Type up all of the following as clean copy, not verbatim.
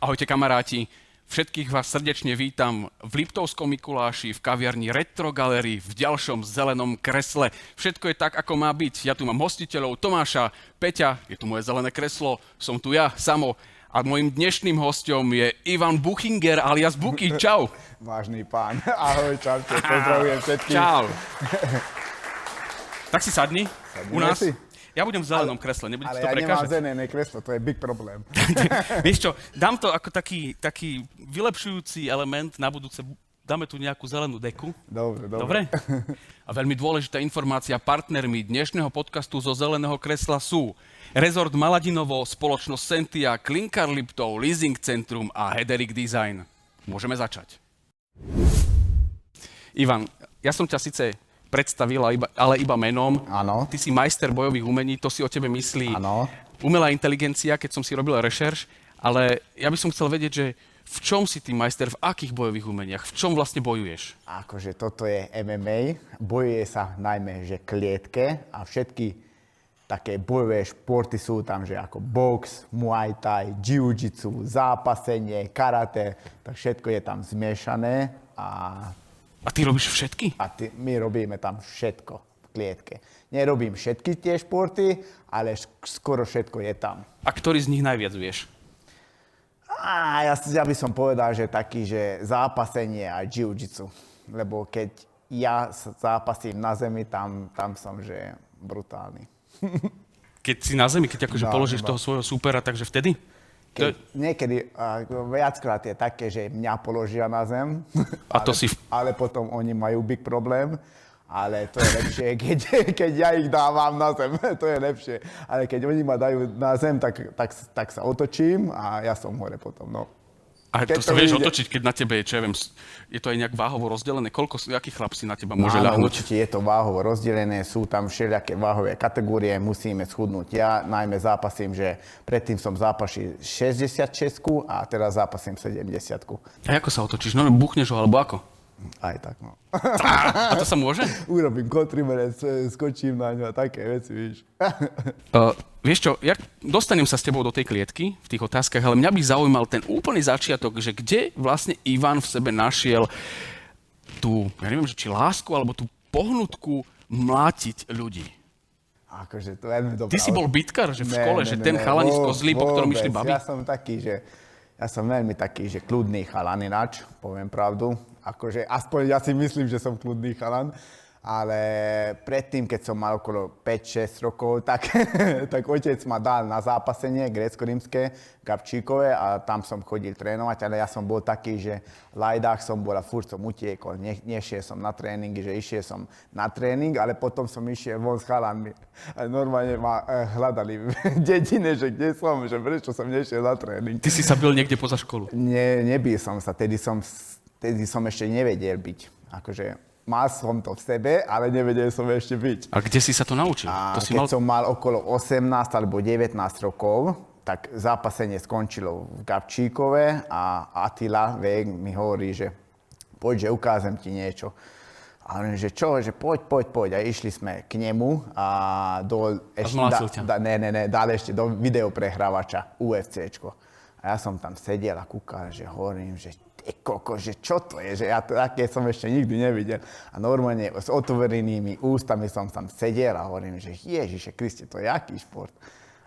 Ahojte kamaráti, všetkých vás srdečne vítam v Liptovskom Mikuláši, v kaviarni Retro Gallery, v ďalšom zelenom kresle. Všetko je tak, ako má byť. Ja tu mám hostiteľov Tomáša, Peťa, je tu moje zelené kreslo, som tu ja, Samo. A môjim dnešným hosťom je Ivan Buchinger alias Buky. Čau. Vážny pán, ahoj, čaute, pozdravujem všetkých. Čau. Tak si sadni u nás. Si? Ja budem v zelenom kresle, nebude ti to Ale ja nemám prekážať. zelené kreslo, to je big problém. Vieš čo, dám to ako taký vylepšujúci element na budúce. Dáme tu nejakú zelenú deku. Dobre. A veľmi dôležitá informácia, partnermi dnešného podcastu zo zeleného kresla sú Rezort Maladinovo, spoločnosť Sentia, Klinkar Liptov, Leasing Centrum a Hederick Design. Môžeme začať. Ivan, ja som ťa síce predstavil, ale iba menom. Áno. Ty si majster bojových umení, to si o tebe myslí Áno. umelá inteligencia, keď som si robil rešerš, ale ja by som chcel vedieť, že v čom si ty majster, v akých bojových umeniach, v čom vlastne bojuješ? Akože toto je MMA, bojuje sa najmä že klietke a všetky také bojové športy sú tam, že ako box, muay thai, jiu-jitsu, zápasenie, karate, tak všetko je tam zmiešané A ty robíš všetky? My robíme tam všetko v klietke. Nerobím všetky tie športy, ale skoro všetko je tam. A ktorý z nich najviac vieš? Ja by som povedal, že taký, že zápasenie a jiu-jitsu. Lebo keď ja zápasím na zemi, tam som, že brutálny. Keď si na zemi, keď akože položíš toho svojho súpera, takže vtedy? Niekedy viackrát je také, že mňa položia na zem, ale potom oni majú big problém, ale to je lepšie, keď ja ich dávam na zem, to je lepšie. Ale keď oni ma dajú na zem, tak sa otočím a ja som hore potom, no. A to sa vieš otočiť, keď na tebe je, čo ja viem, je to aj nejak váhovo rozdelené? Aký chlap si na teba môže ľahnúť? Určite je to váhovo rozdelené, sú tam všelijaké váhové kategórie, musíme schudnúť. Ja najmä zápasím, že predtým som zápasil 66 a teraz zápasím 70. A ako sa otočíš? No, buchneš ho, alebo ako? Aj tak, no. A to sa môže? Urobím kontrimerec, skočím na ňo a také veci, víš. Vieš čo, ja dostanem sa s tebou do tej klietky v tých otázkach, ale mňa by zaujímal ten úplný začiatok, že kde vlastne Ivan v sebe našiel tú, ja neviem, či lásku, alebo tú pohnutku mlátiť ľudí. Akože to je veľmi dobré. Ty si bol bitkar, že v škole, že ten chalanisko zlý, po ktorom išli baby? Ja som veľmi taký, že kľudný chalan ináč, poviem pravdu. Akože aspoň ja si myslím, že som kľudný chalan. Ale predtým, keď som mal okolo 5-6 rokov, tak otec ma dal na zápasenie grécko-rímske v Gabčíkove a tam som chodil trénovať, ale ja som bol taký, že v lajdách som bol a furt som utiekol. Nešiel som na tréningy, že išiel som na tréning, ale potom som išiel von s chalanmi. A normálne ma hľadali v dedine, že kde som, že prečo som nešiel na tréning. Ty si sa bil niekde poza školu? Nebil som sa, tedy som ešte nevedel byť. Akože mal som to v sebe, ale nevedel som ešte byť. A kde si sa to naučil? Keď som mal okolo 18 alebo 19 rokov, tak zápasenie skončilo v Gabčíkove a Attila mi hovorí, že poď, že ukážem ti niečo. A hovorím, že čo, že poď. A išli sme k nemu a dal ešte do videoprehrávača UFCčko. A ja som tam sedel a kúkal, že hovorím, že že čo to je, že ja to také som ešte nikdy nevidel. A normálne s otvorenými ústami som tam sedel a hovorím, že Ježiše Kriste, to je aký šport.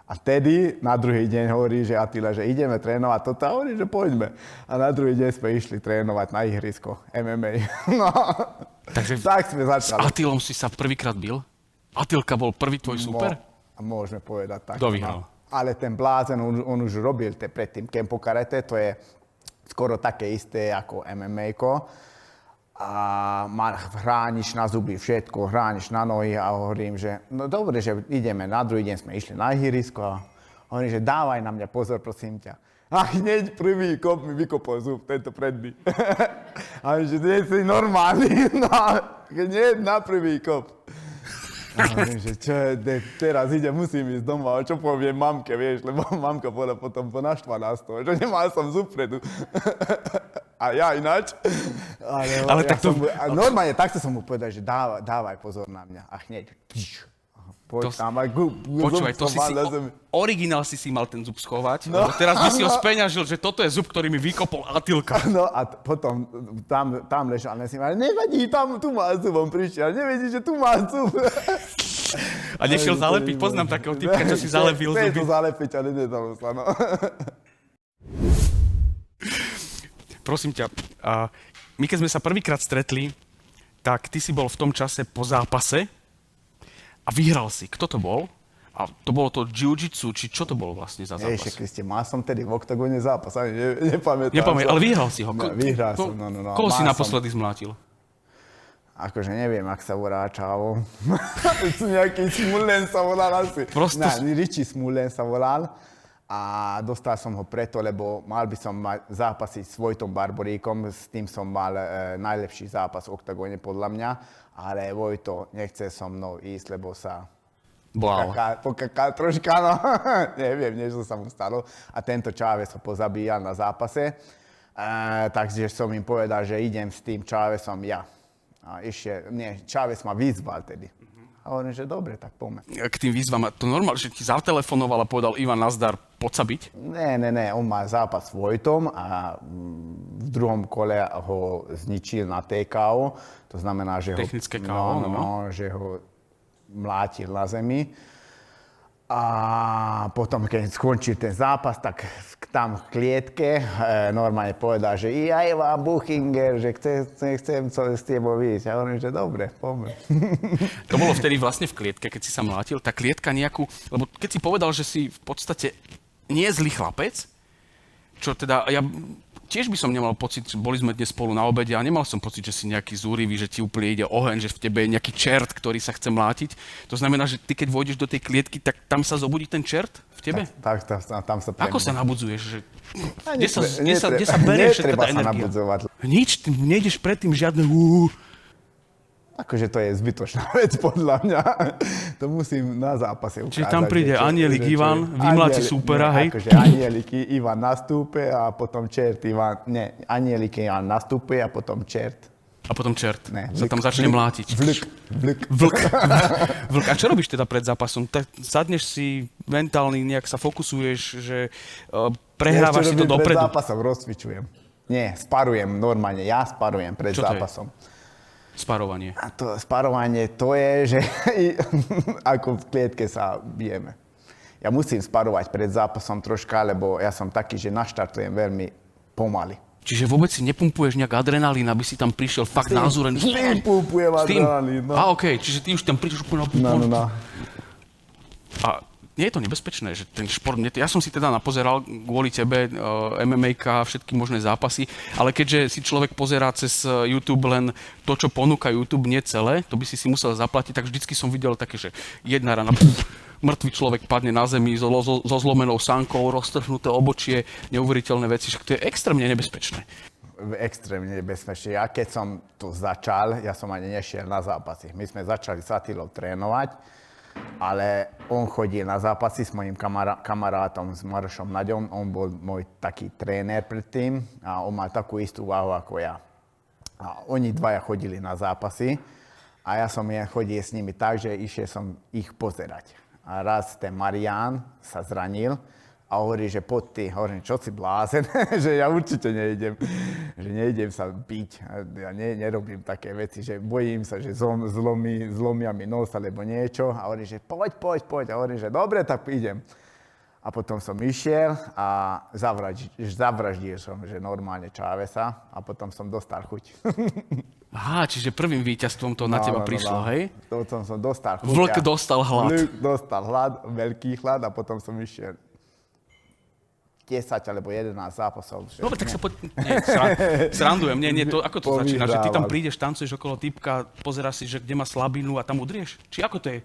A vtedy na druhý deň hovorí, že Attila, že ideme trénovať toto a hovorí, že poďme. A na druhý deň sme išli trénovať na ihrisko MMA. No, takže tak sme začali. S Attilom si sa prvýkrát bil? Attilka bol prvý tvoj super? Môžeme povedať tak. Kto vyhral? Ale ten blázen, on už robil predtým Kempo karate, to je skoro také isté ako MMA-ko. A hrániš na zuby všetko, hrániš na nohy a hovorím, že no dobre, že ideme. Na druhý deň sme išli na ihrisko a hovorím, že dávaj na mňa pozor, prosím ťa. A hneď prvý kop mi vykopol zub, tento predný. A hovorím, že nie si normálny, no hneď na prvý kop. A hovorím, že čo teraz musím ísť doma, čo poviem mamke, vieš, lebo mamka bola potom ponaštvaná z toho, že nemal som zub predu. A ja ináč. Ale tak to... Normálne takto som mu povedal, že dávaj pozor na mňa. A hneď Poď tam, Počúvaj, to originál si mal ten zub schovať, no. Teraz by si ho speňažil, že toto je zub, ktorý mi vykopol Atilka. No a potom tam ležal, ale nevadí, tu má zub, on prišiel, nevedí, že tu má zub. A nešiel zalepiť, poznám takého typka, čo si zalepil zuby. Ne, to zalepiť, ale nedalo sa, no. Prosím ťa, my keď sme sa prvýkrát stretli, tak ty si bol v tom čase po zápase a vyhral si. Kto to bol? A to bolo to jiu-jitsu, či čo to bolo vlastne za zápas? Ježiš Kriste, mal som tedy v oktagóne zápas, ani nepamätám. Ale vyhral si ho. Vyhral som, no. Koho si naposledy zmlátil? Akože neviem, ak sa volá čavo. Nejaký Smullen sa volal asi. Richie Smullen sa volal. A dostal som ho preto, lebo mal by som zápasiť s Vojtom Barboríkom, s tým som mal najlepší zápas v oktagóne podľa mňa, ale Vojto nechce so mnou ísť, lebo sa pokakal troška, no. Neviem, niečo sa mu stalo. A tento Chávez ho pozabíjal na zápase, takže som im povedal, že idem s tým Chávezom ja. A Chávez ma vyzval tedy. A hovorím, že dobre, tak poďme. K tým výzvam, to normálne, že ti zatelefonoval a povedal Ivan nazdar, poď sa byť? Ne, on má zápas s Vojtom a v druhom kole ho zničil na TKO. To znamená, že technické KO, že ho mlátil na zemi. A potom, keď skončil ten zápas, tak tam v klietke normálne povedal, že ja Ivan Buchinger, že chcem s tebou ísť. A hovorím, že dobre, poďme. To bolo vtedy vlastne v klietke, keď si sa mlátil. Tá klietka nejakú, lebo keď si povedal, že si v podstate nie zlý chlapec, čo teda ja tiež by som nemal pocit, že boli sme dnes spolu na obede a nemal som pocit, že si nejaký zúrivý, že ti úplne ide oheň, že v tebe je nejaký čert, ktorý sa chce mlátiť. To znamená, že ty keď vojdeš do tej klietky, tak tam sa zobudí ten čert v tebe? Tak tam sa Ako sa nabudzuješ? Kde sa berie všetká tá energia? Nič, ty nejdeš predtým žiadne Akože to je zbytočná vec podľa mňa. To musím na zápase ukázať. Čiže tam príde Anielik Ivan, vymláti súpera, hej? Akože Anielik Ivan nastúpe a potom čert Ivan... Nie, Anielik Ivan nastúpe a potom čert. A potom čert sa tam začne mlátiť. Vlk. A čo robíš teda pred zápasom? Tak sadneš si mentálny, nejak sa fokusuješ, že prehrávaš si to dopredu? Pred zápasom rozcvičujem. Nie, sparujem normálne. Ja sparujem pred zápasom. Sparovanie. A to sparovanie to je, že ako v klietke sa bijeme. Ja musím sparovať pred zápasom troška, lebo ja som taký, že naštartujem veľmi pomaly. Čiže vôbec si nepumpuješ nejak adrenalín, aby si tam prišiel fakt názúren? S tým pumpujem adrenalín, no. Okej, čiže ty už tam prídeš úplne... No. A nie je to nebezpečné, že ten šport... Ja som si teda napozeral kvôli tebe MMA-ka, všetky možné zápasy, ale keďže si človek pozerá cez YouTube len to, čo ponúka YouTube, nie celé, to by si musel zaplatiť, tak vždycky som videl také, že jedna rana, mŕtvý človek padne na zemi so zlomenou sánkou, roztrhnuté obočie, neuveriteľné veci, však to je extrémne nebezpečné. Extrémne nebezpečné. Ja keď som tu začal, ja som ani nešiel na zápasy. My sme začali s Atilou trénovať, ale on chodil na zápasy s mojím kamarátom, s Marošom Naďom. On bol môj taký tréner predtým a on mal takú istú váhu ako ja. A oni dvaja chodili na zápasy a ja som chodil s nimi tak, že išiel som ich pozerať. A raz ten Marián sa zranil a hovorí, že poď ty. Hovorím, čo si blázen, že ja určite nejdem, že nejdem sa biť. Ja nerobím také veci, že bojím sa, že zlomia mi nos alebo niečo. A hovorí, že poď. A hovorím, že dobre, tak idem. A potom som išiel a zavraždil som, že normálne Cháveza a potom som dostal chuť. Aha, čiže prvým víťazstvom to na teba prišlo, hej? Potom som dostal chuť. Vlk dostal hlad. Vlk dostal hlad, veľký hlad a potom som išiel 10 alebo 11 zápasov. Dobre, tak sa poď... Srandujem. Nie, to, ako to začína? Že ty tam prídeš, tancuješ okolo typka, pozeráš si, že kde má slabinu a tam udrieš? Či ako to je?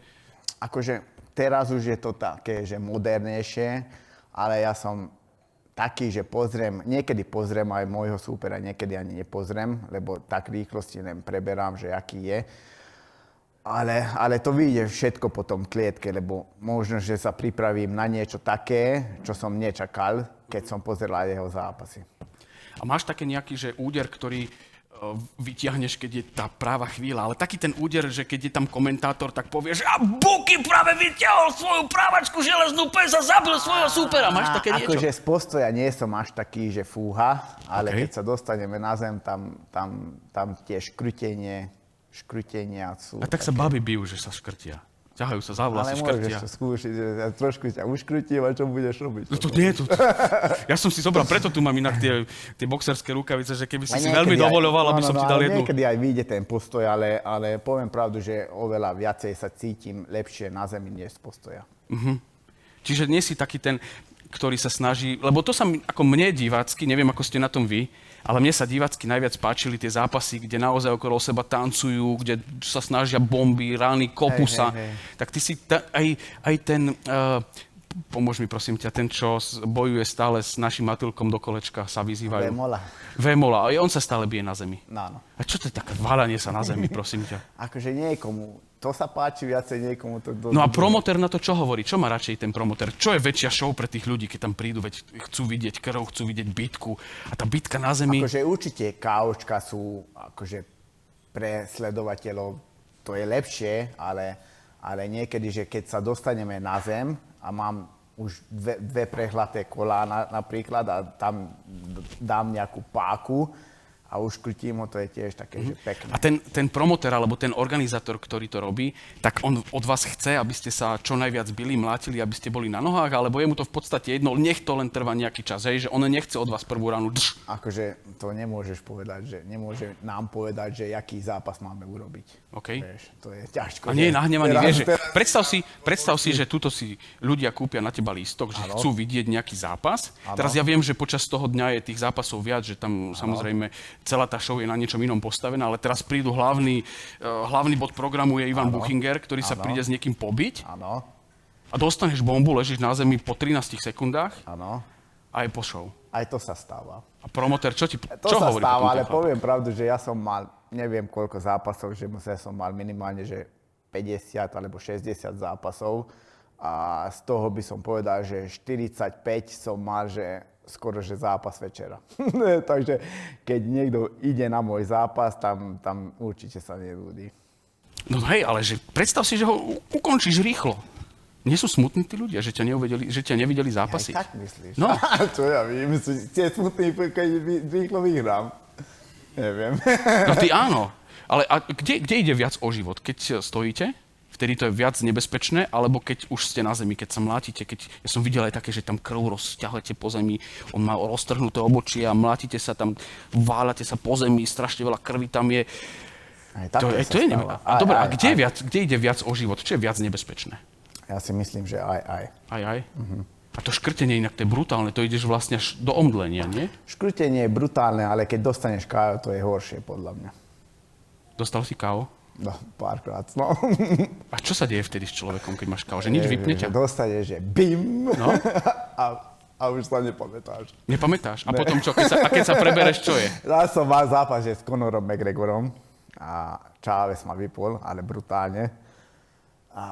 Akože teraz už je to také, že modernejšie, ale ja som taký, že niekedy pozriem aj môjho súpera, niekedy ani nepozriem, lebo tak rýchlosti preberám, že aký je. Ale to vyjde všetko potom v klietke, lebo možno, že sa pripravím na niečo také, čo som nečakal, keď som pozeral jeho zápasy. A máš také nejaký, že úder, ktorý vyťahneš, keď je tá práva chvíľa, ale taký ten úder, že keď je tam komentátor, tak povieš, a Buky práve vyťahol svoju právačku železnú pes a zabil svojho súpera. Máš také niečo? Akože z postoja nie som až taký, že fúha, ale keď sa dostaneme na zem, tam tie škrutenia sú. A tak sa baby bijú, že sa škrtia. Ťahajú sa za vlasy, škrtia. Ale môžeš to skúšiť, že ja trošku ťa uškrutím a čo budeš robiť? No to nie, ja som si zobral, preto tu mám inak tie boxerské rukavice, že keby si veľmi dovoľoval, aby som ti dal jednu. Niekedy aj vyjde ten postoj, ale poviem pravdu, že oveľa viacej sa cítim lepšie na zemi, než z postoja. Čiže nie si taký ten, ktorý sa snaží, lebo to sa ako mne divácky, neviem ako ste na tom vy, ale mne sa divácky najviac páčili tie zápasy, kde naozaj okolo seba tancujú, kde sa snažia bomby, rány, kopú sa. Tak ty si aj ten, pomôž mi prosím ťa, ten, čo bojuje stále s našim Matylkom do kolečka, sa vyzývajú. Vémola. Aj on sa stále bije na zemi. No. A čo to je také váľanie sa na zemi, prosím ťa? Akože niekomu to sa páči viacej, niekomu to... No a promotér na to čo hovorí? Čo má radšej ten promotér? Čo je väčšia show pre tých ľudí, keď tam prídu, veď chcú vidieť krv, chcú vidieť bitku a tá bitka na zemi... Akože určite KOčka sú akože pre sledovateľov to je lepšie, ale niekedy, že keď sa dostaneme na zem a mám už dve prehľaté kolána napríklad a tam dám nejakú páku, a uškrtím ho, to je tiež také, že pekné. A ten promotér, alebo ten organizátor, ktorý to robí, tak on od vás chce, aby ste sa čo najviac bili, mlátili, aby ste boli na nohách, alebo je mu to v podstate jedno, nech to len trvá nejaký čas, hej, že on nechce od vás prvú ránu. Akože to nemôžeš povedať, že nemôže nám povedať, že aký zápas máme urobiť. OK. Vieš, to je ťažko. A nie je nahnevaný, vieš, že predstav si, že tuto si ľudia kúpia na teba lístok, že chcú vidieť nejaký zápas. Teraz ja viem, že počas toho dňa je tých zápasov viac, že tam samozrejme celá tá show je na niečom inom postavená, ale teraz prídu hlavný bod programu je Ivan Buchinger, ktorý sa príde s niekým pobiť. Áno. A dostaneš bombu, ležíš na zemi po 13 sekundách. Áno. A je po show. Aj to sa stáva. A promotér, čo sa hovorí? Stáva, ale poviem pravdu, že ja som mal, neviem koľko zápasov, že som mal minimálne, že 50 alebo 60 zápasov. A z toho by som povedal, že 45 som mal, že skoro, že zápas večera. Takže keď niekto ide na môj zápas, tam určite sa neľudí. No hej, ale že predstav si, že ho ukončíš rýchlo. Nie sú smutní tí ľudia, že ťa nevideli zápasy? Aj tak myslíš? No. Čo ja vím, ste smutní, keď rýchlo vyhrám. Neviem. No ty áno. Ale a kde ide viac o život? Keď stojíte? Vtedy to je viac nebezpečné, alebo keď už ste na zemi, keď sa mlátite, ja som videl aj také, že tam krv rozťahujete po zemi, on má roztrhnuté obočie a mlátite sa tam, váľate sa po zemi, strašne veľa krvi tam je. To je dobre, a kde ide viac o život? Čo je viac nebezpečné? Ja si myslím, že aj. Aj? A to škrtenie inak, to je brutálne, to ideš vlastne až do omdlenia, nie? Škrtenie je brutálne, ale keď dostaneš KO, to je horšie, podľa mňa. Dostal si KO? No, párkrát, no. A čo sa deje vtedy s človekom, keď máš KO? Že nič vypne ťa? Dostaneš, že bim, no? a už sa nepamätáš. Nepamätáš? A potom čo? Keď sa prebereš, čo je? Ja som mal zápas s Conorom McGregorom a Chávez ma vypol, ale brutálne. A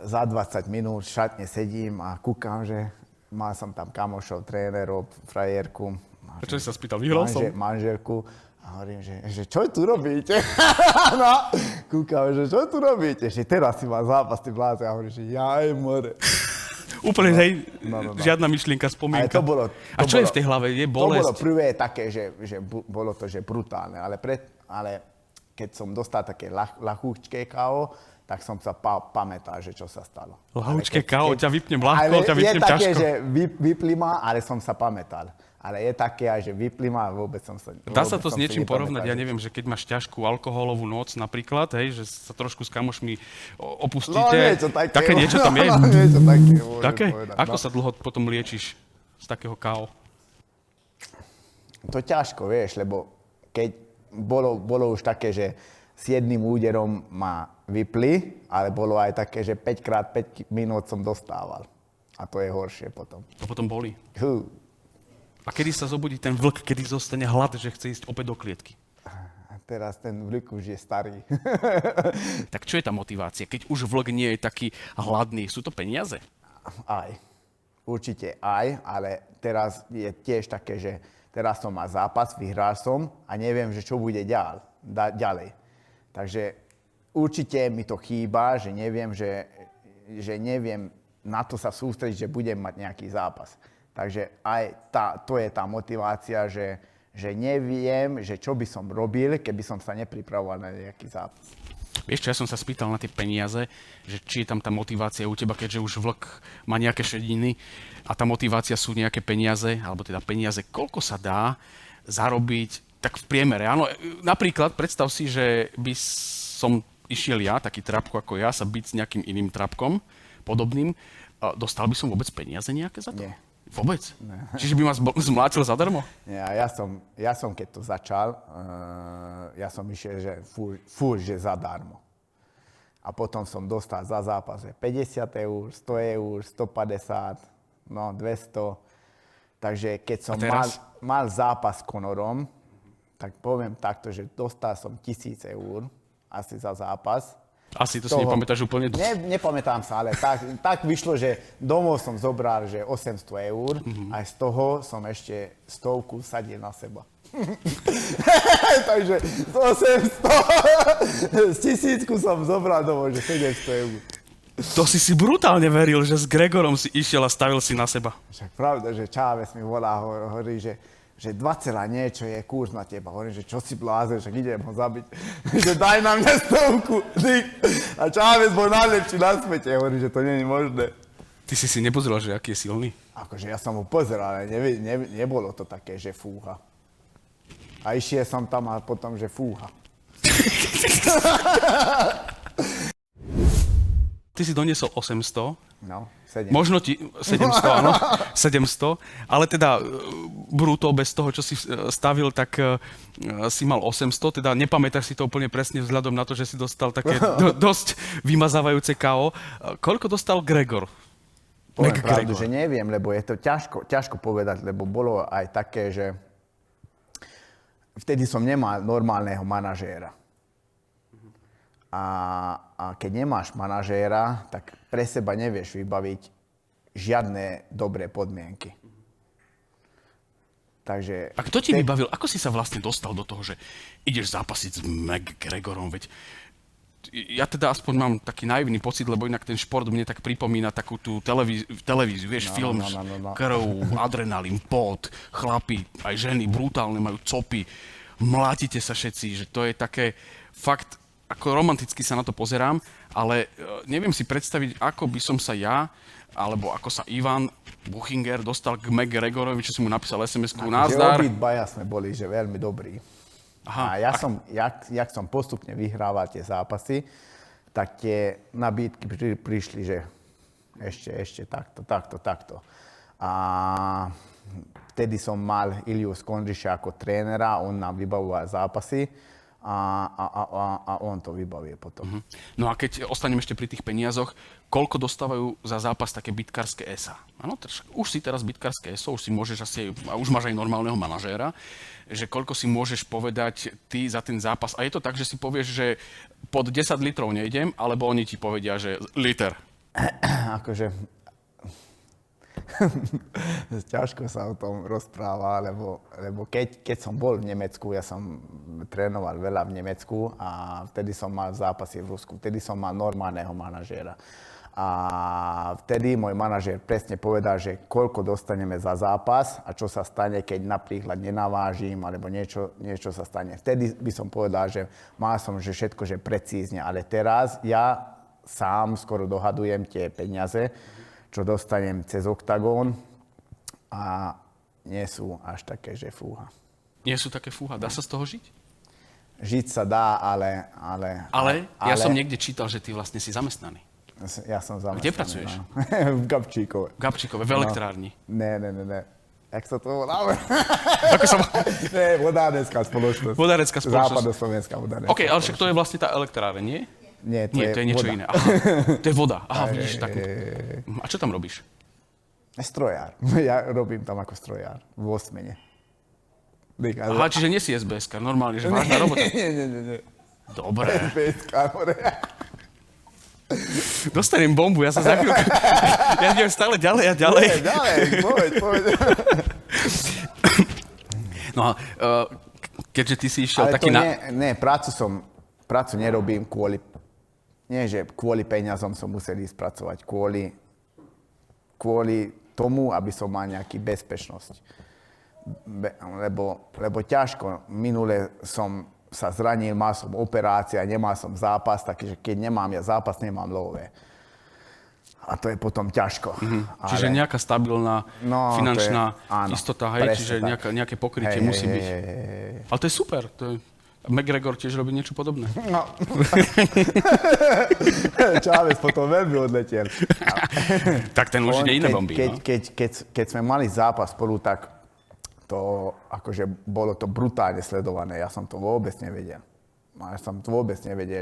za 20 minút v šatne sedím a kúkam, že mal som tam kamošov, trénerov, frajerku. A čo si sa spýtal? Vyhral som? Manželku. A hovorím, že čo tu robíte? No, kúkam, že čo tu robíte? Že teraz si mal zápas, ty bláze. A hovorím, že jaj, more. Úplne, hej, žiadna myšlienka, spomienka. A čo je v tej hlave? Je bolesť? To bolo prvé také, že bolo to, že brutálne. Ale keď som dostal také ľahúčké KO, tak som sa pamätal, že čo sa stalo. Ľahúčké KO, ťa vypnem ľahko, ťa vypnem ťažko. Je také, že vypli ma, ale som sa pamätal. Ale je také aj, že vypli ma a vôbec som sa... Dá sa to s niečím porovnať? Ja neviem, že keď máš ťažkú alkoholovú noc napríklad, hej, že sa trošku s kamošmi opustíte. No niečo také. Také niečo tam je? Niečo také? Ako sa dlho potom liečiš z takého KO? To ťažko, vieš, lebo keď bolo už také, že s jedným úderom ma vypli, ale bolo aj také, že 5x5 minút som dostával. A to je horšie potom. To potom boli. A kedy sa zobudí ten vlk, kedy zostane hlad, že chce ísť opäť do klietky? Teraz ten vlk už je starý. Tak čo je tá motivácia? Keď už vlk nie je taký hladný, sú to peniaze? Aj. Určite aj, ale teraz je tiež také, že Teraz som mal zápas, vyhral som a neviem, že čo bude ďalej. Takže určite mi to chýba, že neviem na to sa sústrediť, že budem mať nejaký zápas. Takže aj to je tá motivácia, že neviem, že čo by som robil, keby som sa nepripravoval na nejaký zápas. Vieš čo, ja som sa spýtal na tie peniaze, že či je tam tá motivácia u teba, keďže už vlk má nejaké šediny a tá motivácia sú nejaké peniaze, alebo teda peniaze, koľko sa dá zarobiť tak v priemere. Áno, napríklad predstav si, že by som išiel ja, taký trapko ako ja, sa byť s nejakým iným trapkom, podobným. Dostal by som vôbec peniaze nejaké za to? Nie. Vôbec? Nie. Čiže by ma zmlátil zadarmo? Ja som keď to začal, ja som išiel, že fúr, že zadarmo. A potom som dostal za zápas 50 eur, 100 eur, 150, no 200. Takže keď som mal zápas s Conorom, tak poviem takto, že dostal som 1000 eur asi za zápas. Asi to si nepamätáš úplne? Nepamätám sa, ale tak vyšlo, že domov som zobral, že 800 eur a z toho som ešte 100 sadil na seba. Takže z 800, z 1000 som zobral domov, že 700 eur. To si brutálne veril, že s Gregorom si išiel a stavil si na seba. Však pravda, že Chávez mi volá, hovorí, že 20 niečo je kurz na teba. Hovorím, že čo si blázen, však idem ho zabiť. Že daj na mňa 100. A Chávez bol najlepší na svete. Hovorím, že to nie je možné. Ty si nepozeral, že aký je silný? Akože ja som ho pozeral, ale nebolo to také, že fúha. A išiel som tam a potom, že fúha. Ty si doniesol 800. No, 700. Možno ti 700, áno, 700, ale teda brutto bez toho, čo si stavil, tak si mal 800, teda nepamätáš si to úplne presne vzhľadom na to, že si dostal také dosť vymazávajúce KO. Koľko dostal Gregor? Poviem pravdu, že neviem, lebo je to ťažko povedať, lebo bolo aj také, že vtedy som nemal normálneho manažéra. A keď nemáš manažéra, tak pre seba nevieš vybaviť žiadne dobré podmienky. Takže... A kto ti vybavil? Ako si sa vlastne dostal do toho, že ideš zápasiť s McGregorom? Veď ja teda aspoň mám taký naivný pocit, lebo inak ten šport mne tak pripomína takú tú televíziu, vieš, film s krv, adrenalín, pot, chlapi, aj ženy brutálne majú copy, mlátite sa všetci, že to je také fakt... Ako romanticky sa na to pozerám, ale neviem si predstaviť, ako by som sa ja, alebo ako sa Ivan Buchinger dostal k McGregorovi, čo som mu napísal SMS-ku, nazdar. Že obidvaja sme boli, že veľmi dobrí. Aha, a jak som postupne vyhrával tie zápasy, tak tie nabídky prišli, že ešte takto. A vtedy som mal Iliu Skondriša ako trénera, on nám vybavoval zápasy. A on to vybaví potom. No a keď ostaneme ešte pri tých peniazoch, koľko dostávajú za zápas také bitkárske ESA? Áno, už si teraz bitkárske ESO, už si môžeš asi, a už máš aj normálneho manažéra, že koľko si môžeš povedať ty za ten zápas. A je to tak, že si povieš, že pod 10 litrov nejdem, alebo oni ti povedia, že liter. Akože... Ťažko sa o tom rozpráva, lebo keď som bol v Nemecku, ja som trénoval veľa v Nemecku a vtedy som mal zápasy v Rusku, vtedy som mal normálneho manažéra. A vtedy môj manažér presne povedal, že koľko dostaneme za zápas a čo sa stane, keď napríklad nenavážim alebo niečo sa stane. Vtedy by som povedal, že mal som že všetko že precízne, ale teraz ja sám skoro dohadujem tie peniaze, čo dostanem cez Oktagón a nie sú až také, že fúha. Nie sú také fúha? Dá sa z toho žiť? Žiť sa dá, ale... Ja som niekde čítal, že ty vlastne si zamestnaný. Ja som zamestnaný. Kde pracuješ? No. V Gabčíkove. V Gabčíkove, v elektrárni. Ne. Jak sa to volá? Ako sa... Ne, vodárenská spoločnosť. Vodárenská spoločnosť. Západoslovenská vodárenská OK, ale však to je vlastne tá elektráreň, nie? Nie, to je niečo voda. iné. Aha, to je voda. Aha, vidíš, tak. A čo tam robíš? Strojár. Ja robím tam ako strojár. V Osmene. Aha, čiže nie si SBS-ka, normálne, že vážna robota. Nie. Dobre. SBS-ka, Dostanem bombu, ja sa za chvíľku... Ja idem stále ďalej a ďalej. Ďalej, poď. No a keďže ty si išiel Ale taký to prácu nerobím nie že kvôli peniazom som musel ísť pracovať, kvôli tomu, aby som mal nejaký bezpečnosť. Lebo ťažko, minule som sa zranil, mal som operácia, nemal som zápas, takže keď nemám ja zápas, nemám love. A to je potom ťažko. Čiže nejaká stabilná finančná istota, hej? Čiže nejaké pokrytie musí byť. Ale to je super. McGregor tiež robí niečo podobné. No. Chávez potom veľmi odletel. Tak ten už ide iné bomby. Keď sme mali zápas spolu, tak to akože bolo to brutálne sledované. Ja som to vôbec nevedel.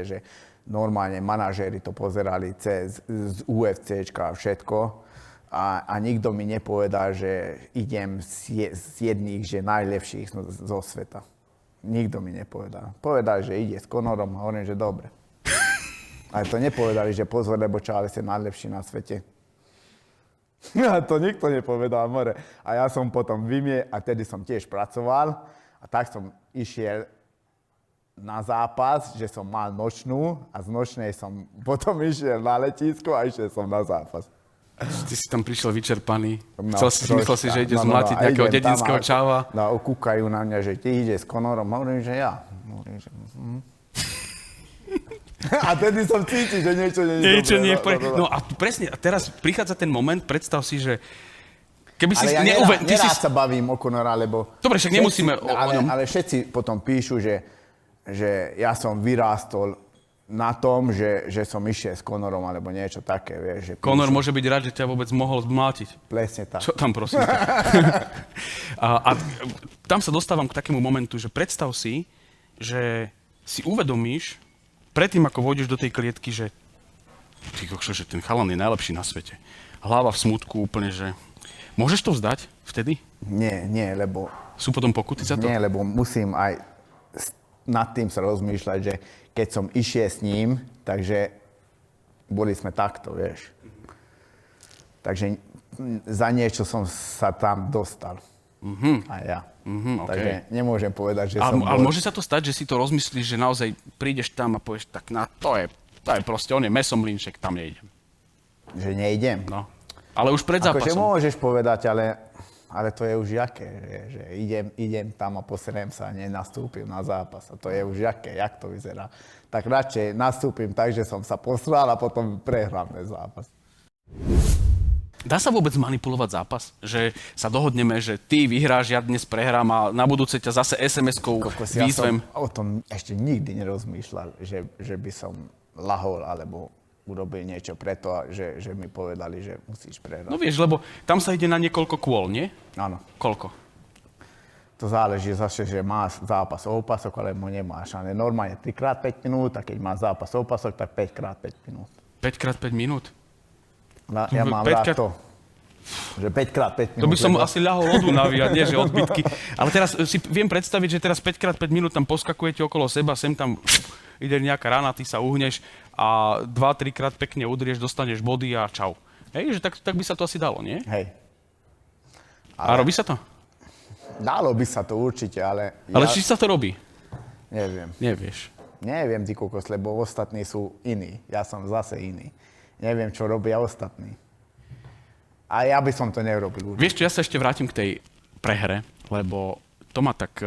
Že normálne manažéri to pozerali z UFCčka a všetko. A nikto mi nepovedal, že idem z jedných, že najlepších zo sveta. Nikto mi nepovedal. Povedali, že ide s Conorom a hovorím, že dobre. Ale to nepovedali, že pozor, lebo Chávez je najlepší na svete. A to nikto nepovedal, more. A ja som potom a tedy som tiež pracoval a tak som išiel na zápas, že som mal nočnú a z nočnej som potom išiel na letisko a išiel som na zápas. Ty si tam prišiel vyčerpaný. Myslel si, že ide zmlátiť nejakého dedinského čáva. No, kúkajú na mňa, že ty ide s Conorom. Hovorím, že ja. A tedy som cítil, že niečo nie je dobré. No a presne, a teraz prichádza ten moment, predstav si, že keby si... Ale ja nerád sa bavím o Conora, lebo... Dobre, však nemusíme o ňom. Ale všetci potom píšu, že ja som vyrástol na tom, že som išiel s Conorom alebo niečo také, vieš. Conor môže byť rád, že ťa vôbec mohol zmlátiť. Presne tak. Čo tam, prosím? a tam sa dostávam k takému momentu, že predstav si, že si uvedomíš, predtým ako vôjdeš do tej klietky, že ty kokšo, že ten chalan je najlepší na svete. Hlava v smútku úplne, že... Môžeš to vzdať vtedy? Nie, lebo... Sú potom pokuty za to? Nie, lebo musím aj nad tým sa rozmýšľať, že keď som išiel s ním, takže boli sme takto, vieš. Takže za niečo som sa tam dostal. A ja. Okay. Takže nemôžem povedať, že som Ale môže sa to stať, že si to rozmyslíš, že naozaj prídeš tam a povieš, tak to je proste, on je mesomlínček, tam nejdem. Že nejdem? No. Ale už pred zápasom. Akože môžeš povedať, ale to je už jaké, že idem tam a poserem sa a nenastúpim na zápas. A to je už jaké, jak to vyzerá. Tak radšej nastúpim tak, že som sa posral a potom prehrám ten zápas. Dá sa vôbec manipulovať zápas? Že sa dohodneme, že ty vyhráš, ja dnes prehrám a na budúce ťa zase SMS-kou výzvem? Ja som o tom ešte nikdy nerozmýšľal, že by som lahol alebo urobil niečo preto, že mi povedali, že musíš prehrať. No vieš, lebo tam sa ide na niekoľko kôl, nie? Áno. Koľko? To záleží zase, že máš zápas o opasok, alebo nemáš. Ale normálne 3x5 minút, a keď máš zápas o opasok, tak 5x5 minút. 5x5 minút? Ja mám rád to. Že 5x5 minút. To by som asi ľahol od Dunavy a nie, že odbytky. Ale teraz si viem predstaviť, že teraz 5x5 minút tam poskakujete okolo seba, sem tam ide nejaká rana, ty sa uhneš a 2-3 krát pekne udrieš, dostaneš body a čau. Hej, že tak by sa to asi dalo, nie? Hej. A robí sa to? Dalo by sa to určite, ale... Ale či sa to robí? Neviem. Nevieš. Neviem, ty kokos, lebo ostatní sú iní. Ja som zase iný. Neviem, čo robia ostatní. A ja by som to nerobil. Vieš čo, ja sa ešte vrátim k tej prehre, lebo to ma tak...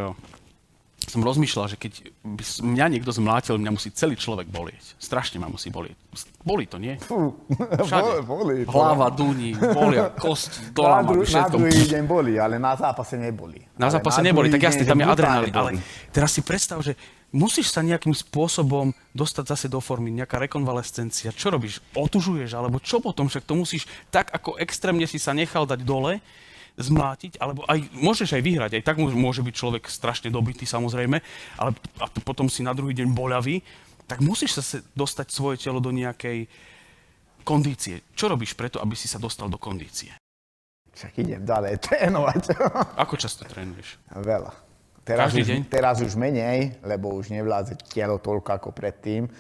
Som rozmýšľal, že keď by mňa niekto zmlátil, mňa musí celý človek bolieť. Strašne ma musí bolieť. Bolí to, nie? Všade. Bolí. Hlava, dúni, bolia, kosti, dolama, všetko. Na druhý deň bolí, ale na zápase neboli. Na zápase neboli, tak jasne, tam je adrenalín. Ale teraz si predstav, že musíš sa nejakým spôsobom dostať zase do formy, nejaká rekonvalescencia. Čo robíš? Otužuješ? Alebo čo potom? Však to musíš tak, ako extrémne si sa nechal dať dole, zmlátiť, alebo aj môžeš aj vyhrať, aj tak môže byť človek strašne dobitý samozrejme, ale a potom si na druhý deň boľavý, tak musíš sa dostať svoje telo do nejakej kondície. Čo robíš preto, aby si sa dostal do kondície? Však idem ďalej trénovať. Ako často trénuješ? Veľa. Každý deň? Teraz už menej, lebo už nevládze telo toľko ako predtým,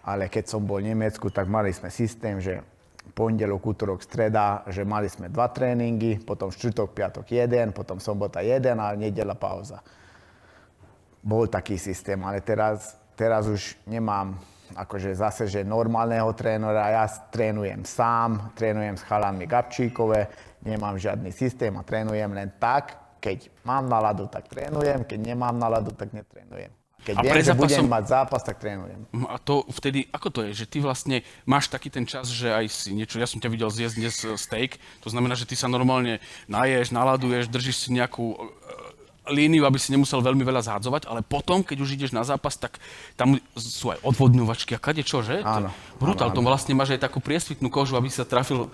ale keď som bol v Nemecku, tak mali sme systém, že pondelok, útorok, streda, že mali sme 2 tréningy, potom štvrtok, piatok 1, potom sobota 1 a nedeľa pauza. Bol taký systém, ale teraz už nemám akože zase, že normálneho trénera, ja trénujem sám, trénujem s chalami Gabčíkové, nemám žiadny systém a trénujem len tak, keď mám náladu, tak trénujem, keď nemám náladu, tak netrénujem. Keď viem, že budem mať zápas, tak trénujem. A to vtedy, ako to je, že ty vlastne máš taký ten čas, že aj si niečo, ja som ťa videl zjesť dnes steak, to znamená, že ty sa normálne naješ, naladuješ, držíš si nejakú líniu, aby si nemusel veľmi veľa zhádzovať, ale potom, keď už ideš na zápas, tak tam sú aj odvodňovačky a kadečo, že? Áno. Brutál, to vlastne máš aj takú priesvitnú kožu, aby si sa trafil.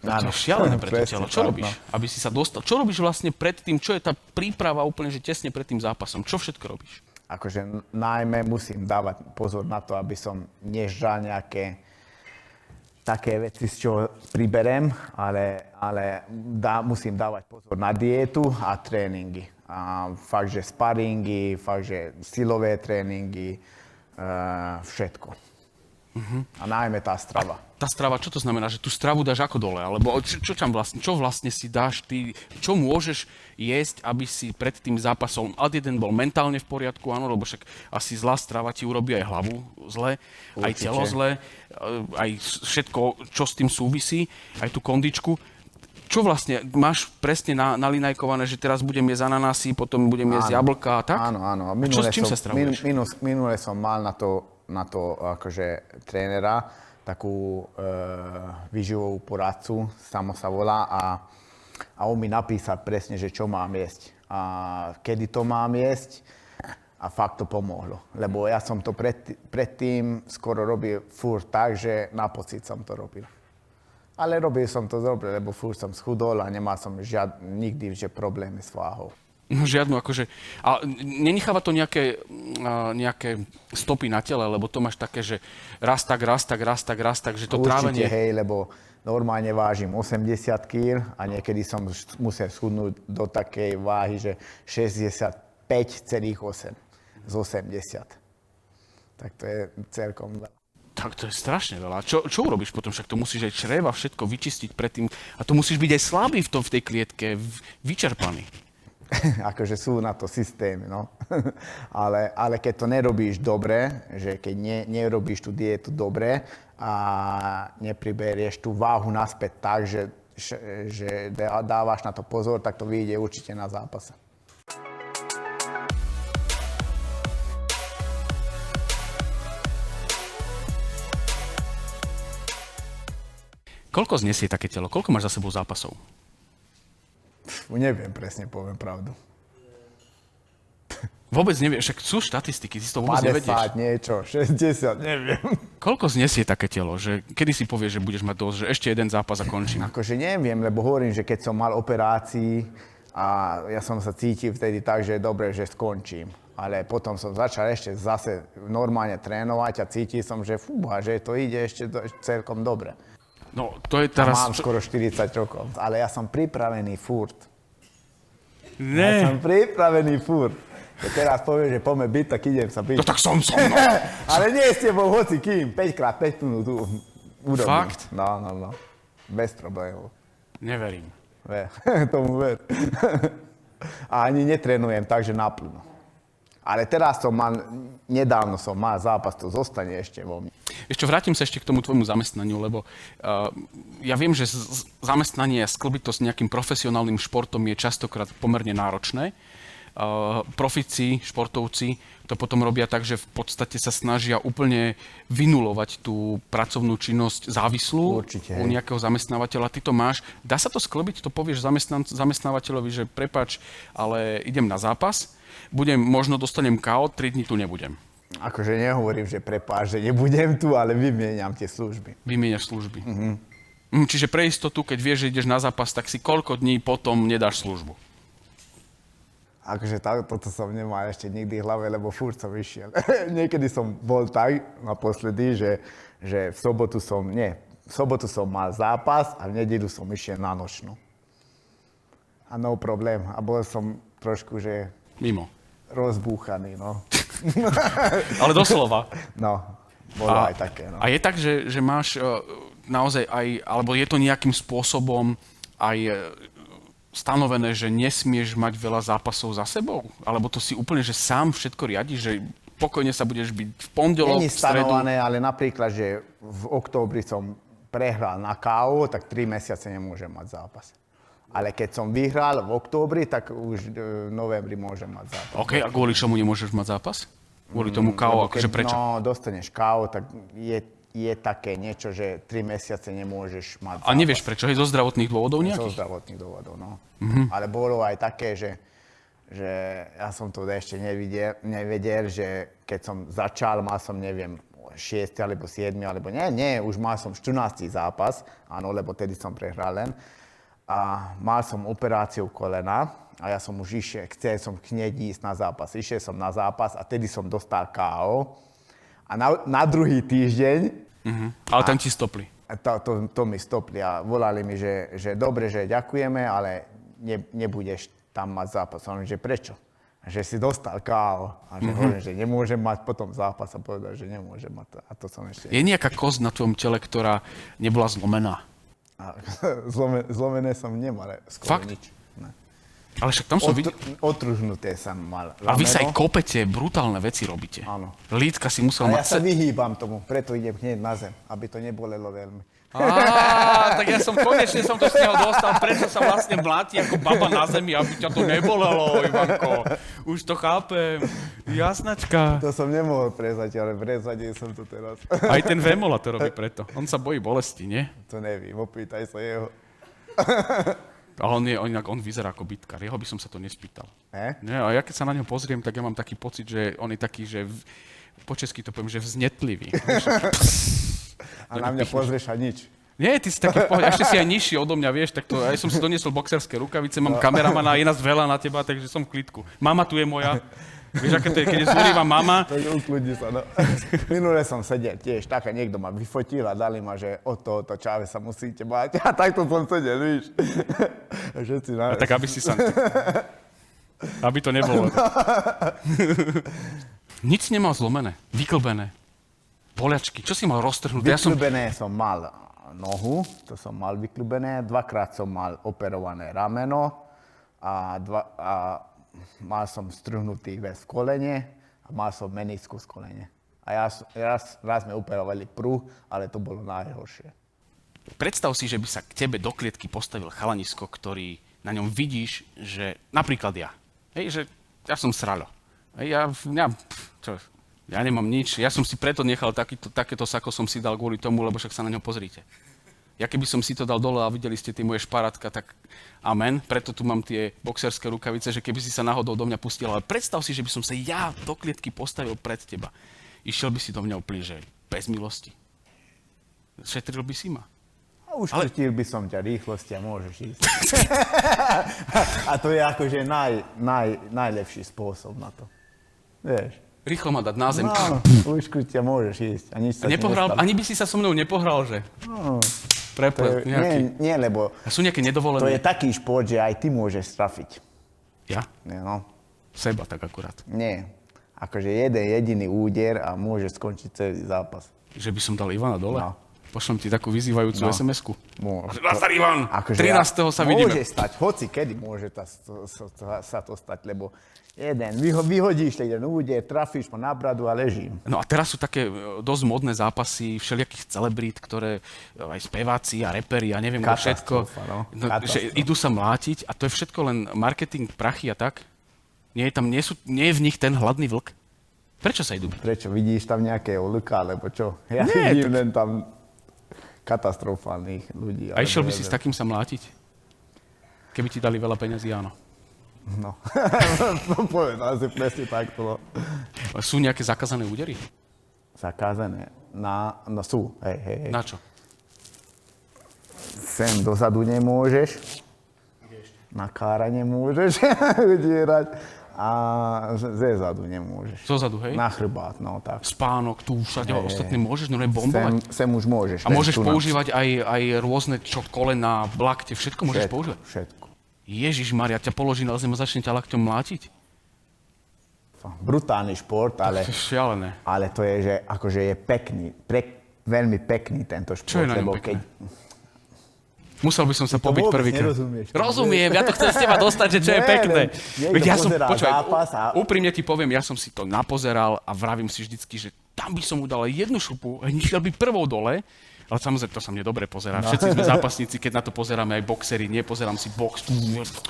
To je šialené pre to telo. Čo robíš? Aby si sa dostal. Čo robíš vlastne pred tým? Čo je tá príprava úplne, že tesne pred tým zápasom? Čo všetko robíš? Akože najmä musím dávať pozor na to, aby som nežral nejaké také veci, z čoho priberem, ale musím dávať pozor na dietu a tréningy. A fakt, že sparingy, fakt, že silové tréningy, všetko. A najmä tá strava. Tá strava, čo to znamená? Že tú stravu dáš ako dole? Alebo čo vlastne si dáš ty? Čo môžeš jesť, aby si pred tým zápasom ad jeden bol mentálne v poriadku? Áno, lebo však asi zlá strava ti urobí aj hlavu zle, aj telo zle, aj všetko, čo s tým súvisí, aj tú kondičku. Čo vlastne, máš presne nalinajkované, že teraz budem jesť ananásy, potom budem jesť jablka a tak? Áno. A s čím sa stravuješ? Minule som mal na to akože trénera, takú výživovú poradcu, Samo sa volá, a on mi napísal presne, že čo mám jesť a kedy to mám jesť a fakt to pomohlo. Lebo ja som to predtým skoro robil furt tak, že na pocit som to robil. Ale robil som to dobre, lebo furt som schudol a nemal som nikdy problémy s váhou. No žiadnu, akože... A nenecháva to nejaké stopy na tele, lebo to máš také, že raz tak, že to trávenie... Určite, hej, lebo normálne vážim 80 kg a niekedy som musel schudnúť do takej váhy, že 65,8 z 80. Tak to je celkom veľa. Tak to je strašne veľa. Čo urobíš potom? Však to musíš aj čreva všetko vyčistiť predtým. A to musíš byť aj slabý v tej klietke, vyčerpaný. Akože sú na to systémy, no. ale keď to nerobíš dobre, že keď nerobíš tú dietu dobre a nepriberieš tú váhu naspäť tak, že dávaš na to pozor, tak to vyjde určite na zápase. Koľko znesie také telo? Koľko máš za sebou zápasov? Neviem presne, poviem pravdu. Vôbec nevieš, však sú štatistiky, ty si to vôbec 50 nevedieš. niečo, 60, neviem. Koľko znesie také telo? Že kedy si povieš, že budeš mať dosť, že ešte jeden zápas a končím? Akože neviem, lebo hovorím, že keď som mal operácii a ja som sa cítil vtedy tak, že je dobre, že skončím. Ale potom som začal ešte zase normálne trénovať a cítil som, že že to ide ešte celkom dobre. No, to je teraz... Mám skoro 40 rokov, ale ja som pripravený furt. Ne. Ja som pripravený furt. Keď teraz poviem, že poďme byť, tak idem sa byť. No tak som, no. Ale nie s tebou hoci kým, 5x5 minút urobím. Fakt? No. Bez problémov. Neverím. Tomu ver. A ani netrénujem, takže naplno. Ale teraz nedávno som mal zápas, to zostane ešte vo mne. Ešte vrátim sa ešte k tomu tvojmu zamestnaniu, lebo ja viem, že zamestnanie a sklbiť to s nejakým profesionálnym športom je častokrát pomerne náročné. Profici, športovci to potom robia tak, že v podstate sa snažia úplne vynulovať tú pracovnú činnosť závislú u nejakého zamestnávateľa. Ty to máš. Dá sa to sklbiť? To povieš zamestnávateľovi, že prepáč, ale idem na zápas, možno dostanem KO, 3 dní tu nebudem. Akože nehovorím, že prepáč, že nebudem tu, ale vymieňam tie služby. Vymieňaš služby. Čiže pre istotu, keď vieš, že ideš na zápas, tak si koľko dní potom nedáš službu? Akože toto som nemal ešte nikdy v hlave, lebo furt som išiel. Niekedy som bol tak naposledy, že v sobotu som mal zápas a v nedeľu som išiel na nočnú. A no problém. A bol som trošku, že... Mimo. Rozbúchaný, no. Ale doslova. No, bolo aj také, no. A je tak, že máš naozaj aj, alebo je to nejakým spôsobom aj stanovené, že nesmieš mať veľa zápasov za sebou? Alebo to si úplne, že sám všetko riadiš, že pokojne sa budeš byť v pondelok, Není v stredu? stanované, ale napríklad, že v októbri som prehral na KO, tak 3 mesiace nemôžem mať zápas. Ale keď som vyhral v októbri, tak už v novembri môžem mať zápas. OK, a kvôli čomu nemôžeš mať zápas? Kvôli tomu KO, akože prečo? No, dostaneš KO, tak je také niečo, že 3 mesiace nemôžeš mať zápas. A nevieš prečo? Hej, zo zdravotných dôvodov Zo nejakých? zdravotných dôvodov, no. Ale bolo aj také, že ja som to ešte nevedel, že keď som začal, mal som, neviem, 6 alebo 7, alebo nie, už mal som 14. zápas, áno, lebo tedy som prehral len. A mal som operáciu kolena a ja som už chcel som hneď ísť na zápas. Išiel som na zápas a tedy som dostal KO. A na druhý týždeň... Ale tam ti stopli. To mi stopli a volali mi, že dobre, že ďakujeme, ale nebudeš tam mať zápas. A hovorím, že prečo? A že si dostal KO. A že hovorím, že nemôžem mať potom zápas a povedal, že nemôžem mať. A to som ešte... Je nejaká kosť na tvojom tele, ktorá nebola zlomená? A zlomené som nemal, skoro Fakt? nič. Ne. Ale však tam som videl... Otružnuté som mal A vy sa aj rameno. kopete, brutálne veci robíte. Áno. Lítka si musel A ja mať... sa vyhýbam tomu, preto idem hneď na zem, aby to nebolelo veľmi. Tak ja som konečne to z neho dostal, prečo sa vlastne mláti ako baba na zemi, aby ťa to nebolelo, Ivanko. Už to chápem. Jasnačka. To som nemohol prezať, ale prezadil som to teraz. Aj ten Vemola to robí preto. On sa bojí bolesti, nie? To nevím, opýtaj sa jeho. Ale on vyzerá ako bitkár. Jeho by som sa to nespýtal. Nie, a ja keď sa na neho pozriem, tak ja mám taký pocit, že on je taký, že po česky to poviem, že vznetlivý. A na mňa pozrieš a nič. Nie, ty si taký v pohode, ešte si aj nižší odo mňa, vieš, tak to, ja som si doniesol boxerské rukavice, mám kameramana, je nás veľa na teba, takže som v klidku. Mama tu je moja. Vieš, aké to je, keď je zúrivá mama. Tak ukludni sa, no. Minule som sedel tiež, tak a niekto ma vyfotil a dali ma, že od tohoto Čáve sa musíte báť. A takto som sedel, víš. Všetci A tak aby si sa... Aby to nebolo. Nic nemal zlomené, vyklbené. Poliačky, čo si mal roztrhnuté? Vyklbené som mal nohu, to som mal vyklbené, 2-krát som mal operované rameno a mal som strhnutý väz v kolene a mal som meniskus v kolene. A raz sme operovali pruh, ale to bolo najhoršie. Predstav si, že by sa k tebe do klietky postavil chalanisko, ktorý na ňom vidíš, že napríklad ja. Hej, že ja som sralo. Hej, ja nemám nič. Ja som si preto nechal takéto sako som si dal kvôli tomu, lebo však sa na ňo pozrite. Ja keby som si to dal dole a videli ste tie moje šparátka, tak amen. Preto tu mám tie boxerské rukavice, že keby si sa náhodou do mňa pustil. Ale predstav si, že by som sa ja do klietky postavil pred teba. Išiel by si do mňa úplne, že bez milosti. Šetril by si ma. A uškrtil by som ťa rýchlosti a môžeš ísť. A to je akože najlepší spôsob na to. Vieš. Rýchlo ma dať na zem. No, uškrtia môžeš ísť a nič sa ti nestane. Ani by si sa so mnou nepohral, že? No, Preplet nejaký. nie, lebo A sú nejaké nedovolené? to je taký šport, že aj ty môžeš trafiť. Ja? No, Seba tak akurát. nie. Akože jeden jediný úder a môžeš skončiť celý zápas. Že by som dal Ivana dole? No. Pošlem ti takú vyzývajúcu SMS-ku. Nastar Ivan! Akože 13. sa vidíme. Môže stať, hoci kedy môže sa to stať, lebo vyhodíš jeden úder, trafíš ma na bradu a ležím. No a teraz sú také dosť modné zápasy všelijakých celebrít, ktoré aj speváci a reperi a neviem všetko. No. Že idú sa mlátiť a to je všetko len marketing, prachy a tak? Nie je v nich ten hladný vlk? Prečo sa idú? Prečo? Vidíš tam nejakého lka, alebo čo? Ja Nie, vidím len tam katastrofálnych ľudí. A išiel by si s takým sa mlátiť? Keby ti dali veľa peňazí, áno. No, povedal si presne takto. Sú nejaké zakázané údery? Zakázané? No sú, hej. Na čo? Sem dozadu nemôžeš. Na kára nemôžeš udierať. A zezadu nemôžeš. Zozadu, hej? Na chrbát, no tak. Spánok, tu všade ostatné môžeš, no bombovať. Sem už môžeš. A môžeš používať aj rôzne kolena, lakte, všetko môžeš používať? Všetko. Ježišmaria, ťa položí na zem a začne ťa lakťom mlátiť? Brutálny šport, ale... To je šialené. Ale to je, že akože je pekný, veľmi pekný tento šport. Čo je na ňom lebo pekné? Musel by som sa to pobiť vôbec prvýkrát. nerozumieš. Rozumiem, ja to chcem z teba dostať, že čo je Nie, pekné. niekto Veď ja som, pozerá počúvaj, zápas a- úprimne ti poviem, ja som si to napozeral a vravím si vždycky, že tam by som mu dal jednu šupu a išiel by prvou dole. Ale samozrejme, to sa mne dobre pozerá. Všetci sme zápasníci, keď na to pozeráme, aj boxeri, nepozerám si box.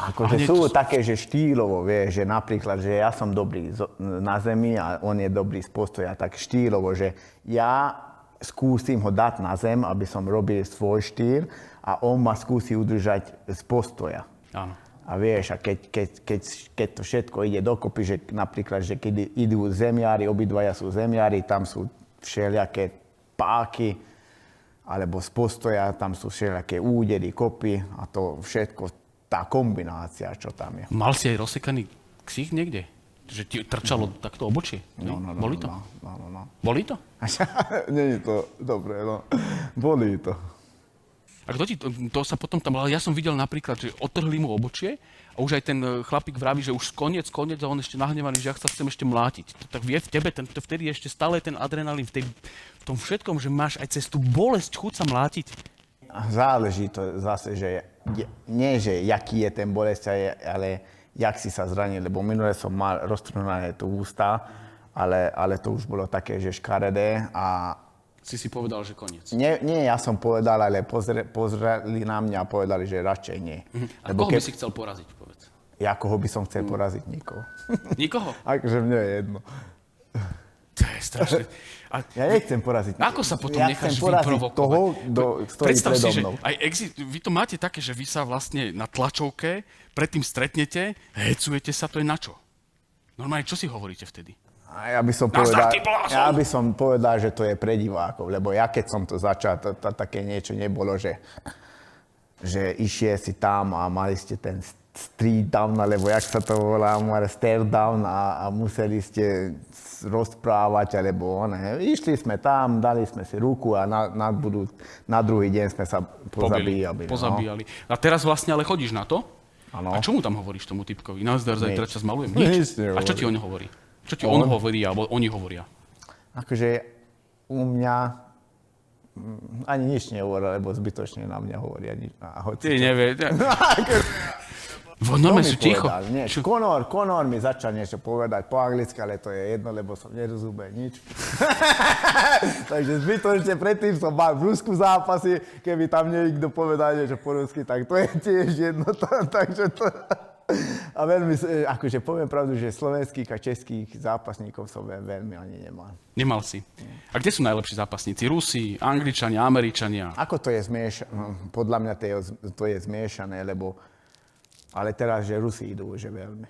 Akože sú také, že štýlovo, vieš, že napríklad, že ja som dobrý na zemi a on je dobrý z postoja, tak štýlovo, že ja skúsim ho dať na zem, aby som robil svoj štýl a on ma skúsi udržať z postoja. Áno. A vieš, a keď to všetko ide dokopy, že napríklad, že keď idú zemiari, obidvaja sú zemiari, tam sú všelijaké páky, alebo z postoja, tam sú všelijaké údery, kopy a to všetko, tá kombinácia, čo tam je. Mal si aj rozsekaný ksich niekde? Že ti trčalo takto obočie? Boli to? No. Boli to? Nie je to dobré, no. Bolí to. A kto ti, to sa potom tam, ale ja som videl napríklad, že otrhli mu obočie a už aj ten chlapík vraví, že už koniec a on ešte nahnevaný, že ja sa chcem ešte mlátiť. To tak vie v tebe, vtedy ešte stále ten adrenalín v tom všetkom, že máš aj cez tú bolesť chuť sa mlátiť. Záleží to zase, že nie, že jaký je ten bolesť, ale jak si sa zranil, lebo minule som mal roztrhnuté tu ústa, ale to už bolo také, že škaredé a Si povedal, že koniec. nie, ja som povedal, ale pozreli na mňa a povedali, že radšej nie. A koho by si chcel poraziť, povedz? Ja koho by som chcel poraziť? Nikoho. Nikoho? Akože mne je jedno. To je strašné. A Ja nechcem poraziť. ako sa potom ja necháš chcem poraziť vyprovokovať? toho, kto stojí Predstav predo si, že mnou. aj vy to máte také, že vy sa vlastne na tlačovke predtým stretnete, hecujete sa, to je na čo? Normálne, čo si hovoríte vtedy? A ja Nazdar, ty blázon! by som povedal, že to je pre divákov, lebo ja keď som to začal, také niečo nebolo, že išiel si tam a mali ste ten street down, alebo jak sa to volá, stare down a museli ste rozprávať, alebo ne. Išli sme tam, dali sme si ruku a na druhý deň sme sa pozabíjali. Pozabíjali. A teraz vlastne ale chodíš na to? Áno. A čo mu tam hovoríš tomu typkovi? Nazdar, zajtra Nič. čas malujem. Nič Nič. A čo ti on hovorí? Čo ti on hovorí, alebo oni hovoria? Akože u mňa ani nič nehovorí, lebo zbytočne na mňa hovoria nič. Ty nevieš. Normálne sú ticho. Nie, Conor mi začal niečo povedať po anglicky, ale to je jedno, lebo som nerozumel nič. Takže zbytočne predtým som mal v Rusku zápasy, keby tam niekto povedal niečo po rusky, tak to je tiež jedno. Takže to... A veľmi, akože poviem pravdu, že slovenských a českých zápasníkov som veľmi ani nemal. Nemal si. A kde sú najlepší zápasníci? Rusi, Angličania, Američania? Ako to je zmiešané? Podľa mňa to je zmiešané, lebo... Ale teraz, že Rusi idú, že veľmi.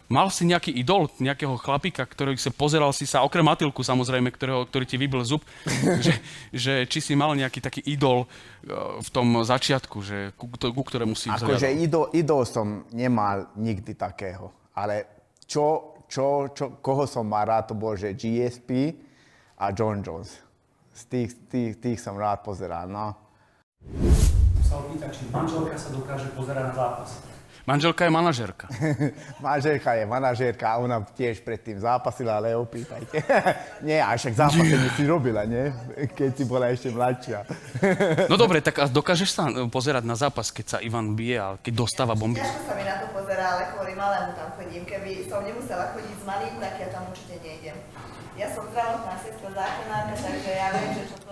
Mal si nejaký idol, nejakého chlapíka, ktorý sa pozeral si sa, okrem Matilku samozrejme, ktorý ti vybil zub, že či si mal nejaký taký idol v tom začiatku, že ku ktorému si vzhľadal? Akože idol som nemal nikdy takého, ale koho som mal rád, to bol, že GSP a John Jones. Z tých som rád pozeral, no. Sa opýtať, či manželka sa dokáže pozerať na zápas. Manželka je manažérka. Manželka je manažérka a ona tiež predtým zápasila, ale opýtajte. Nie, a však zápasenie si robila, nie? Keď si bola ešte mladšia. No dobre, tak a dokážeš sa pozerať na zápas, keď sa Ivan bije a keď dostáva bomby? Ťažko sa mi na to pozerá, ale kvôli malému tam chodím. Keby som nemusela chodiť s malým, tak ja tam určite nejdem. Ja som zdravotná sestra záchranárka, takže ja viem, že čo to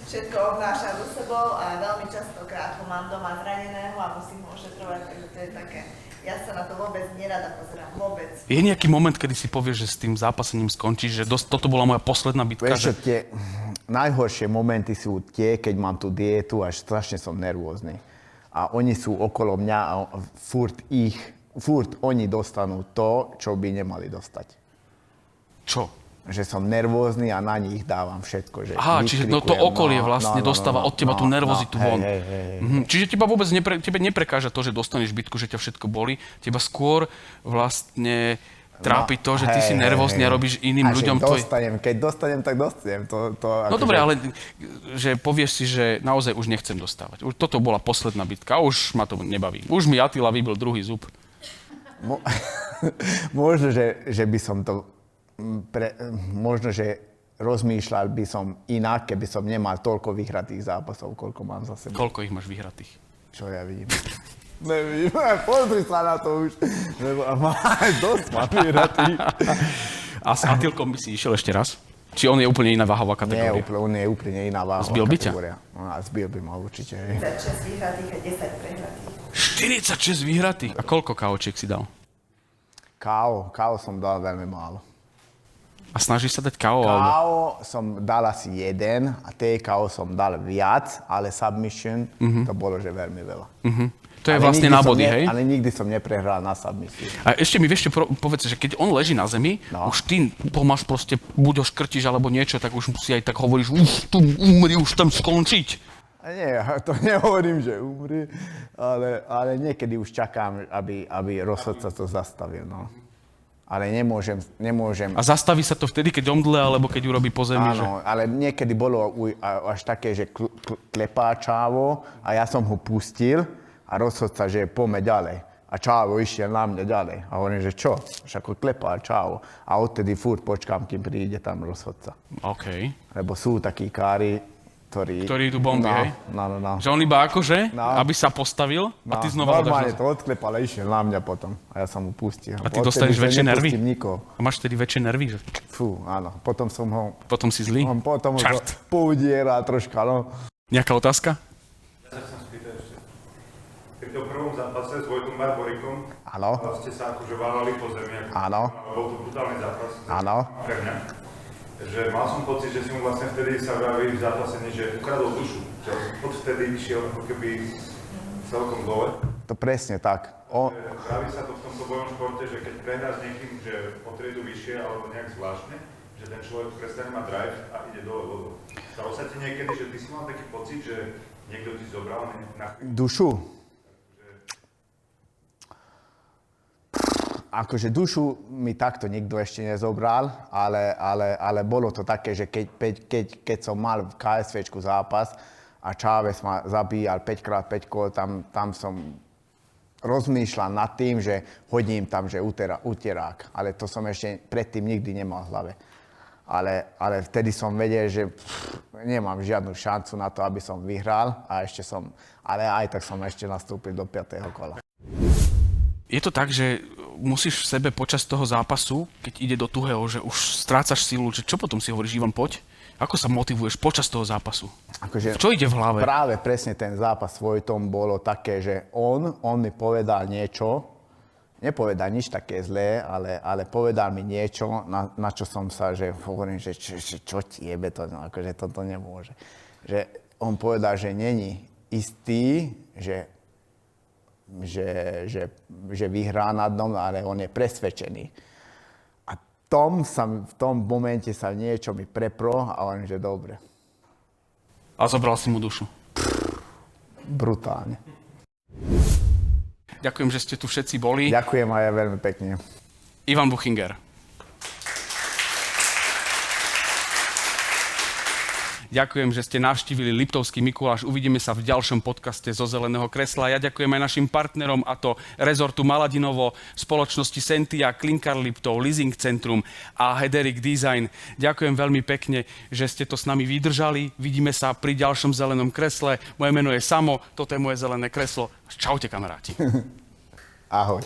všetko obnáša so sebou a veľmi častokrát ho mám doma zraneného a musím ho ošetrovať, takže to je také. Ja sa na to vôbec nerada pozerám, vôbec. Je nejaký moment, kedy si povieš, že s tým zápasením skončíš, že toto bola moja posledná bitka? Vieš, tie najhoršie momenty sú tie, keď mám tú dietu a strašne som nervózny. A oni sú okolo mňa a furt oni dostanú to, čo by nemali dostať. Čo? Že som nervózny a na nich dávam všetko. Že Aha, čiže to okolie vlastne dostáva od teba tú nervozitu von. Hej. Čiže teba vôbec tebe neprekáža to, že dostaneš bitku, že ťa všetko boli. Teba skôr vlastne trápi to, že ty si nervózny a robíš iným ľuďom Keď dostanem, tak dostanem. No dobre, ale že povieš si, že naozaj už nechcem dostávať. Už toto bola posledná bitka a už ma to nebaví. Už mi Attila vybil druhý zub. Možno, že by som to... možno, že rozmýšľal by som inak, keby som nemal toľko vyhratých zápasov, koľko mám za sebou. Koľko ich máš vyhratých? Čo ja vidím? Nevidím, pozri sa na to už. Dosť mám vyhratých. A s Atilkom by si išiel ešte raz? Či on je úplne iná váhová Nie, kategória? on je úplne iná váhová Zbil by ťa? kategória. No, a zbil by ma určite. Hej. 36 vyhratých a 10 prehratých. 46 vyhratých. A koľko káočiek si dal? KO som dal veľmi málo. A snažíš sa dať KO? Alebo... KO som dal asi jeden a TKO som dal viac, ale submission to bolo, že veľmi veľa. To je Ale vlastne nikdy na som body, hej? Ale nikdy som neprehral na submisiu. A ešte mi vieš, povedz, že keď on leží na zemi, No. už ty pomáš proste, buď ho škrtiš alebo niečo, tak už si aj tak hovoríš, už tu umri, už tam skončiť. A nie, to nehovorím, že umri, ale niekedy už čakám, aby rozhodca to zastavil. No. Ale nemôžem. A zastaví sa to vtedy, keď omdle, alebo keď urobí po zemi, že... Áno, ale niekedy bolo až také, že klepá čávo a ja som ho pustil a rozhodca, že poďme ďalej. A čávo išiel na mňa ďalej. A hovorím, že čo? Však ho klepá čávo. A odtedy furt počkám, kým príde tam rozhodca. OK. Lebo sú takí kári, ktorí idú bomby, hej? No. Že on iba akože, No. aby sa postavil a ty znova ho normálne dáš to odklepal a išiel na mňa potom. A ja som ho pustil. A ty Odtedy dostaneš už väčšie nervy? nepustím nikoho. A máš tedy väčšie nervy, že Fú, áno. Potom som ho... potom si zlý? Potom ho Čart. poudieral troška, no. Nejaká otázka? Ja sa chcem spýtať ešte. Pri tom prvom zápase s Vojtom Barborikom Áno, ste sa akože válali po zemi. áno, Bol to brutálny zápas. áno. Pre mňa. Že mal som pocit, že si mu vlastne vtedy sa vraví v zápase, že ukradol dušu. Že odvtedy išiel ako keby celkom dole. To presne tak. Praví sa to v tomto bojom športe, že keď prehrá s niekým, že o triedu vyššie alebo nejak zvláštne, že ten človek prestane mať drive a ide dole vodou. Stalo sa ti niekedy, že ty si mal taký pocit, že niekto ti zobral na chvíľu? Dušu. Akože dušu mi takto nikto ešte nezobral, ale bolo to také, že keď som mal v KSVčku zápas a Chávez ma zabíjal 5x5 kôl, tam som rozmýšľal nad tým, že hodím tam, že uterák. Ale to som ešte predtým nikdy nemal v hlave. Ale vtedy som vedel, že nemám žiadnu šancu na to, aby som vyhral ale aj tak som ešte nastúpil do 5. kola. Je to tak, že musíš v sebe počas toho zápasu, keď ide do tuhého, že už strácaš silu, že čo potom si hovoríš, Ivan, poď? Ako sa motivuješ počas toho zápasu? Akože Čo ide v hlave? práve presne ten zápas s Vojtom bolo také, že on mi povedal niečo, nepovedal nič také zlé, ale povedal mi niečo, na čo som sa, že hovorím, že čo ti jebe to, no, akože toto nemôže. Že on povedal, že není istý, že vyhrá nad mnou, ale on je presvedčený. A v tom momente sa niečo mi prepro a on, že dobre. A zobral si mu dušu. Brutálne. Ďakujem, že ste tu všetci boli. Ďakujem aj ja veľmi pekne. Ivan Buchinger. Ďakujem, že ste navštívili Liptovský Mikuláš. Uvidíme sa v ďalšom podcaste zo Zeleného kresla. Ja ďakujem aj našim partnerom, a to rezortu Maladinovo, spoločnosti Sentia, Klinkar Liptov, Leasing Centrum a Hederic Design. Ďakujem veľmi pekne, že ste to s nami vydržali. Vidíme sa pri ďalšom Zelenom kresle. Moje meno je Samo, toto je moje zelené kreslo. Čaute, kamaráti. Ahoj.